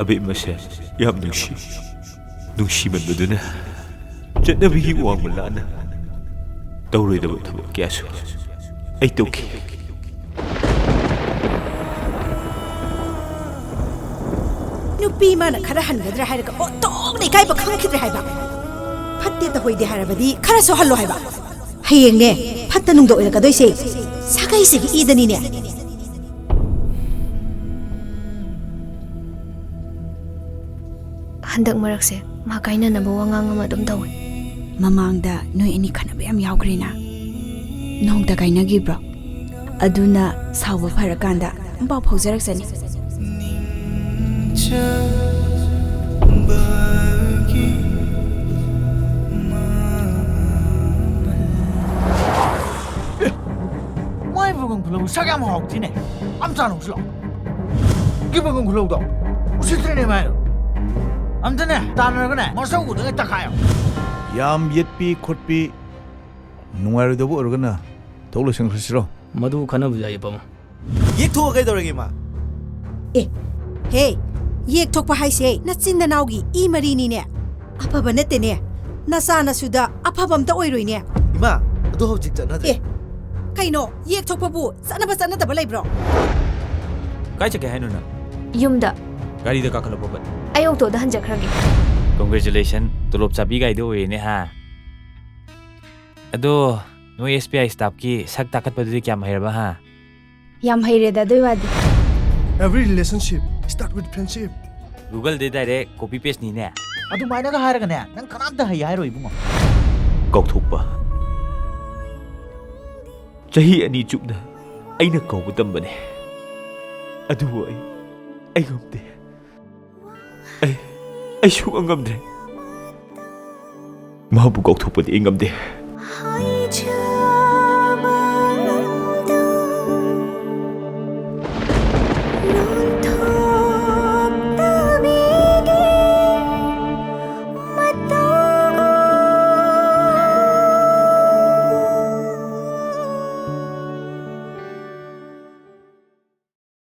ꯑꯕꯦ ꯃꯁꯦ ꯌꯥꯝ ꯅꯨꯡꯁꯤꯃꯟꯕꯗꯨꯅ ꯆꯠꯅꯕꯤꯒꯤ ꯋꯥꯡꯃ ꯂꯥꯟꯅ ꯇꯧꯔꯣꯏꯗꯕ ꯊꯕꯛ ꯀꯌꯥꯁꯨ ꯑꯩ ꯇꯧꯈꯤ ꯅꯨꯄꯤ ꯃꯥꯅ ꯈꯔ ꯍꯟꯒꯗ꯭ꯔꯥ ꯍꯥꯏꯔꯒ ꯑꯣꯟꯊꯣꯛꯅ ꯏꯀꯥꯏꯕ ꯈꯪꯈꯤꯗ꯭ꯔꯦ ꯍꯥꯏꯕ ꯐꯠꯇꯦ ꯇꯧꯍꯣꯏꯗꯦ ꯍꯥꯏꯔꯕꯗꯤ ꯈꯔꯁꯨ ꯍꯜꯂꯣ ꯍꯥꯏꯕ ꯍꯌꯦꯡꯅꯦ ꯐꯠꯇ ꯅꯨꯡꯗ ꯑꯣꯏꯔꯛꯀꯗꯣꯏꯁꯦ ꯁꯥꯒꯩꯁꯤꯒꯤ ꯏꯗꯅꯤꯅꯦ ꯍꯟꯗꯛ ꯃꯔꯛꯁꯦ ꯃꯥ ꯀꯥꯏꯅꯅꯕ ꯋꯥꯉꯥꯡ ꯑꯃ ꯑꯗꯨꯝ ꯇꯧꯋꯦ ꯃꯃꯥꯡꯗ ꯅꯣꯏ ꯑꯅꯤ ꯈꯟꯅꯕ ꯌꯥꯝ ꯌꯥꯎꯈ꯭ꯔꯦꯅ ꯅꯣꯡꯇ ꯀꯥꯏꯅꯈꯤꯕ꯭ꯔꯣ ꯑꯗꯨꯅ ꯁꯥꯎꯕ ꯐꯔꯀꯥꯟꯗ ꯄꯥꯎ ꯐꯥꯎꯖꯔꯛꯁꯅꯤ Mai vâng khulâu sao em học thế này? Am sao nó sửa? Cái vâng khulâu đó, usit thế này mà. Am thế này, ta nói cái này, mà sao của nó ta khai à? Yam yetpi khotpi nungai do bo organa tolo sing khsiro madu khana bujai pam Yek thua cái đâu mà? Hey, yek thok pa hai se na chin da naugi I mari ni ne apa ba nete ne na sa na suda apa bam ta oi roi ne Ima, ado hau chik chana de. Kaino yek thok pa bu sana da ba lai bro Kai chake haino na ꯌꯨꯝꯗ gari da kakala bobat ꯑꯩ ꯑꯣꯛꯇꯣꯗ ꯍꯟꯖꯈ꯭ꯔꯒꯦ Congratulations tolop chabi gai do ne ha Ado noi SPI staff ki sak takat padudi kya mahirba ha ꯌꯥꯝ ꯍꯩꯔꯦꯗ ꯑꯗꯨꯏ ꯋꯥꯗꯤ Every relationship start with friendship. Google de direct copy paste ni ne Ado mai na ka hair ka ne, nang kanam ta hai roi bungo. Kaukthokpa Chahi ani chupna aina kauba tambane Adu ai ngamde ai shu ngamde Mabu kaukthokpa di ngamde